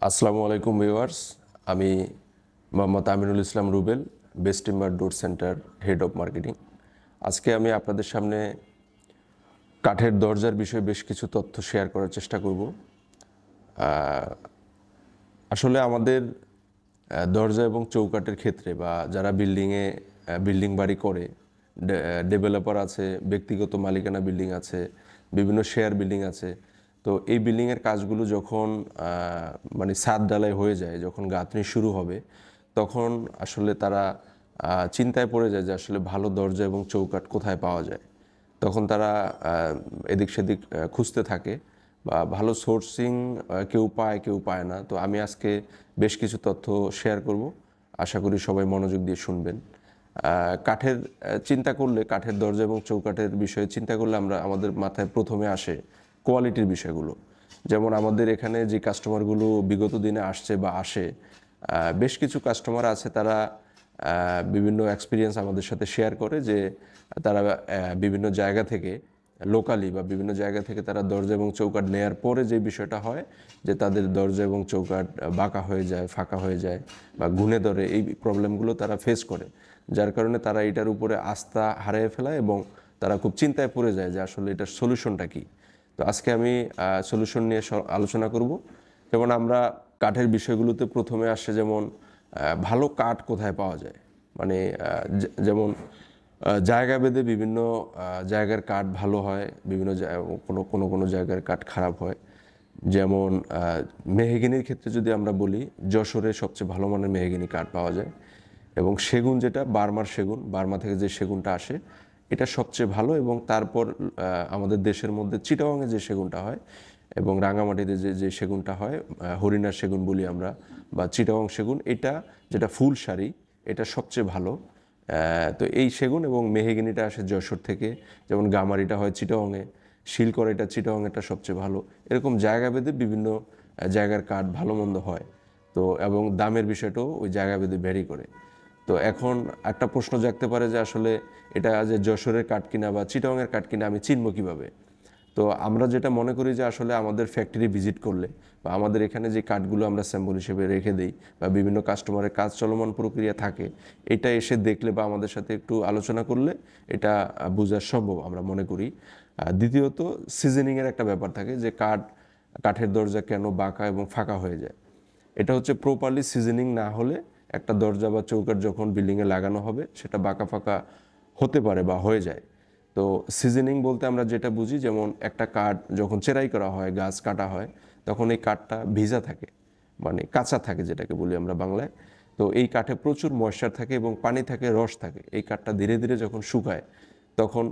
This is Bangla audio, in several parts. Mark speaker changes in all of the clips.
Speaker 1: আসসালামু আলাইকুম ভিউয়ার্স, আমি Mohammad Aminul Islam Rubel, best timber door centre head of marketing. আজকে আমি আপনাদের সামনে কাঠের দরজার বিষয়ে বেশ কিছু তথ্য শেয়ার করার চেষ্টা করব। আসলে আমাদের দরজা এবং চৌকাঠের ক্ষেত্রে বা যারা বিল্ডিং বাড়ি করে, ডেভেলপার আছে, ব্যক্তিগত মালিকানা বিল্ডিং আছে, বিভিন্ন শেয়ার বিল্ডিং আছে। তো এই বিল্ডিংয়ের কাজগুলো যখন মানে ছাদ ঢালাই হয়ে যায়, যখন গাঁথনি শুরু হবে, তখন আসলে তারা চিন্তায় পড়ে যায় যে আসলে ভালো দরজা এবং চৌকাঠ কোথায় পাওয়া যায়। তখন তারা এদিক সেদিক খুঁজতে থাকে বা ভালো সোর্সিং কেউ পায় কেউ পায় না। তো আমি আজকে বেশ কিছু তথ্য শেয়ার করব, আশা করি সবাই মনোযোগ দিয়ে শুনবেন। কাঠের চিন্তা করলে, কাঠের দরজা এবং চৌকাঠের বিষয়ে চিন্তা করলে আমাদের মাথায় প্রথমে আসে কোয়ালিটির বিষয়গুলো। যেমন আমাদের এখানে যে কাস্টমারগুলো বিগত দিনে আসছে বা আসে, বেশ কিছু কাস্টমার আছে, তারা বিভিন্ন এক্সপিরিয়েন্স আমাদের সাথে শেয়ার করে যে তারা বিভিন্ন জায়গা থেকে, লোকালি বা বিভিন্ন জায়গা থেকে তারা দরজা এবং চৌকাঠ নেয়ার পরে যে বিষয়টা হয় যে তাদের দরজা এবং চৌকাঠ বাঁকা হয়ে যায়, ফাঁকা হয়ে যায় বা ঘুণে ধরে, এই প্রবলেমগুলো তারা ফেস করে। যার কারণে তারা এটার উপরে আস্থা হারিয়ে ফেলায় এবং তারা খুব চিন্তায় পড়ে যায় যে আসলে এটার সলিউশনটা কী। তো আজকে আমি সলিউশন নিয়ে আলোচনা করব। যেমন আমরা কাঠের বিষয়গুলোতে প্রথমে আসে যেমন ভালো কাঠ কোথায় পাওয়া যায়, মানে যেমন জায়গা ভেদে বিভিন্ন জায়গার কাঠ ভালো হয়, বিভিন্ন কোনো জায়গার কাঠ খারাপ হয়। যেমন মেহগিনির ক্ষেত্রে যদি আমরা বলি, যশোরে সবচেয়ে ভালো মানের মেহগিনি কাঠ পাওয়া যায় এবং সেগুন, যেটা বার্মার সেগুন, বার্মা থেকে যে সেগুনটা আসে, এটা সবচেয়ে ভালো। এবং তারপর আমাদের দেশের মধ্যে চিটাগাংয়ে যে সেগুনটা হয় এবং রাঙামাটিতে যে সেগুনটা হয়, হরিণার সেগুন বলি আমরা বা চিটাগাং সেগুন, এটা যেটা ফুল সারি, এটা সবচেয়ে ভালো। তো এই সেগুন এবং মেহগিনিটা আসে যশোর থেকে, যেমন গামারিটা হয় চিটাগাংয়ে, শিলকড়াইটা চিটাগাংয়েটা সবচেয়ে ভালো। এরকম জায়গা ভেদে বিভিন্ন জায়গার কাঠ ভালো মন্দ হয়। তো এবং দামের বিষয়টাও ওই জায়গা ভেদে ভ্যারি করে। তো এখন একটা প্রশ্ন জাগতে পারে যে আসলে এটা যে যশোরের কাঠ কিনা বা চিটাগাংয়ের কাঠ কিনা আমি চিনব কীভাবে? তো আমরা যেটা মনে করি যে আসলে আমাদের ফ্যাক্টরি ভিজিট করলে বা আমাদের এখানে যে কাঠগুলো আমরা স্যাম্পল হিসেবে রেখে দিই বা বিভিন্ন কাস্টমারের কাজ চলমান প্রক্রিয়া থাকে, এটা এসে দেখলে বা আমাদের সাথে একটু আলোচনা করলে এটা বোঝা সম্ভব আমরা মনে করি। দ্বিতীয়ত, সিজনিংয়ের একটা ব্যাপার থাকে যে কাঠের দরজা কেন বাঁকা এবং ফাঁকা হয়ে যায়। এটা হচ্ছে প্রপারলি সিজনিং না হলে একটা দরজা বা চৌকাঠ যখন বিল্ডিংয়ে লাগানো হবে সেটা বাঁকা ফাঁকা হতে পারে বা হয়ে যায়। তো সিজনিং বলতে আমরা যেটা বুঝি, যেমন একটা কাঠ যখন চেরাই করা হয়, গাছ কাটা হয়, তখন এই কাঠটা ভিজা থাকে, মানে কাঁচা থাকে যেটাকে বলি আমরা বাংলায়। তো এই কাঠে প্রচুর ময়েশ্চার থাকে এবং পানি থাকে, রস থাকে। এই কাঠটা ধীরে ধীরে যখন শুকায়, তখন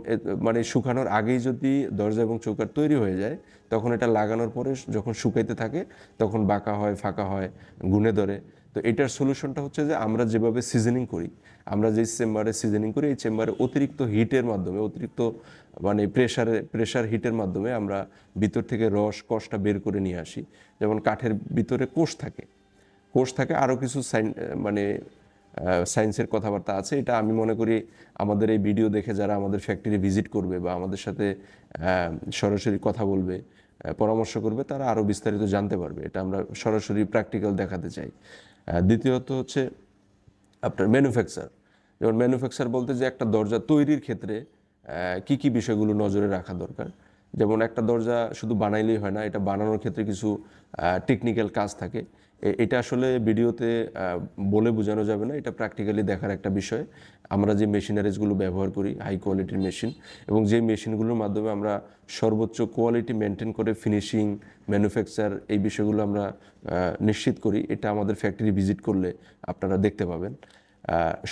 Speaker 1: মানে শুকানোর আগেই যদি দরজা এবং চৌকাঠ তৈরি হয়ে যায়, তখন এটা লাগানোর পরে যখন শুকাইতে থাকে তখন বাঁকা হয়, ফাঁকা হয়, গুণে ধরে। তো এটার সলিউশনটা হচ্ছে যে আমরা যেভাবে সিজনিং করি, আমরা যে চেম্বারে সিজনিং করি, এই চেম্বারে অতিরিক্ত হিটের মাধ্যমে, অতিরিক্ত মানে প্রেশার হিটের মাধ্যমে আমরা ভিতর থেকে রস কষটা বের করে নিয়ে আসি। যেমন কাঠের ভিতরে কোষ থাকে, আরও কিছু মানে সায়েন্সের কথাবার্তা আছে। এটা আমি মনে করি আমাদের এই ভিডিও দেখে যারা আমাদের ফ্যাক্টরি ভিজিট করবে বা আমাদের সাথে সরাসরি কথা বলবে, পরামর্শ করবে, তারা আরও বিস্তারিত জানতে পারবে। এটা আমরা সরাসরি প্র্যাকটিক্যাল দেখাতে চাই। দ্বিতীয়ত হচ্ছে আপনার ম্যানুফ্যাকচার। যেমন ম্যানুফ্যাকচার বলতে যে একটা দরজা তৈরির ক্ষেত্রে কি কি বিষয়গুলো নজরে রাখা দরকার। যেমন একটা দরজা শুধু বানাইলেই হয় না, এটা বানানোর ক্ষেত্রে কিছু টেকনিক্যাল কাজ থাকে। এটা আসলে ভিডিওতে বলে বোঝানো যাবে না, এটা প্র্যাকটিক্যালি দেখার একটা বিষয়। আমরা যে মেশিনারিজগুলো ব্যবহার করি, হাই কোয়ালিটির মেশিন, এবং যে মেশিনগুলোর মাধ্যমে আমরা সর্বোচ্চ কোয়ালিটি মেনটেন করে ফিনিশিং, ম্যানুফ্যাকচার, এই বিষয়গুলো আমরা নিশ্চিত করি, এটা আমাদের ফ্যাক্টরি ভিজিট করলে আপনারা দেখতে পাবেন।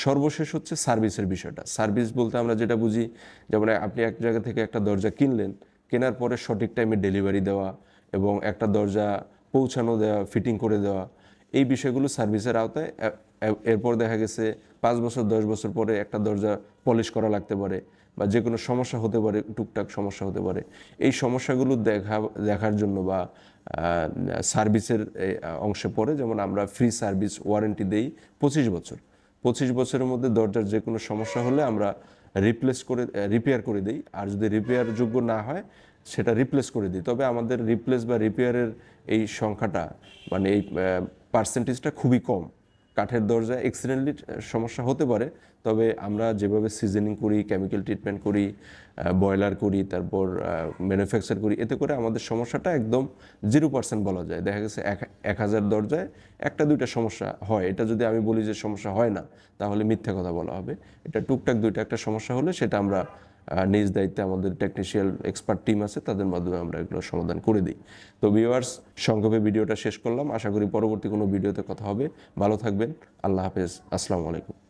Speaker 1: সর্বশেষ হচ্ছে সার্ভিসের বিষয়টা। সার্ভিস বলতে আমরা যেটা বুঝি, যেমন আপনি এক জায়গা থেকে একটা দরজা কিনলেন, কেনার পরে সঠিক টাইমে ডেলিভারি দেওয়া এবং একটা দরজা পৌঁছানো দেওয়া, ফিটিং করে দেওয়া, এই বিষয়গুলো সার্ভিসের আওতায়। এরপর দেখা গেছে 5 বছর 10 বছর পরে একটা দরজা পলিশ করা লাগতে পারে বা যে কোনো সমস্যা হতে পারে, টুকটাক সমস্যা হতে পারে। এই সমস্যাগুলো দেখার জন্য বা সার্ভিসের অংশে পড়ে। যেমন আমরা ফ্রি সার্ভিস ওয়ারেন্টি দেই 25 বছর। 25 বছরের মধ্যে দরজার যে কোনো সমস্যা হলে আমরা রিপেয়ার করে দিই। আর যদি রিপেয়ার যোগ্য না হয়, সেটা রিপ্লেস করে দিই। তবে আমাদের রিপ্লেস বা রিপেয়ারের এই সংখ্যাটা মানে এই পার্সেন্টেজটা খুবই কম। কাঠের দরজায় অ্যাক্সিডেন্টলি সমস্যা হতে পারে, তবে আমরা যেভাবে সিজনিং করি, কেমিক্যাল ট্রিটমেন্ট করি, বয়লার করি, তারপর ম্যানুফ্যাকচার করি, এতে করে আমাদের সমস্যাটা একদম 0% বলা যায়। দেখা গেছে 1000 দরজায় 1-2টা সমস্যা হয়। এটা যদি আমি বলি যে সমস্যা হয় না, তাহলে মিথ্যা কথা বলা হবে। এটা টুকটাক 2টা একটা সমস্যা হলে সেটা আমরা নিজ দায়িত্বে আমাদের টেকনিশিয়াল এক্সপার্ট টিম আছে, তাদের মাধ্যমে আমরা এগুলো সমাধান করে দিই। তো ভিউয়ার্স, সংক্ষেপে ভিডিওটা শেষ করলাম। আশা করি পরবর্তী কোনো ভিডিওতে কথা হবে। ভালো থাকবেন। আল্লাহ হাফেজ। আসসালামু আলাইকুম।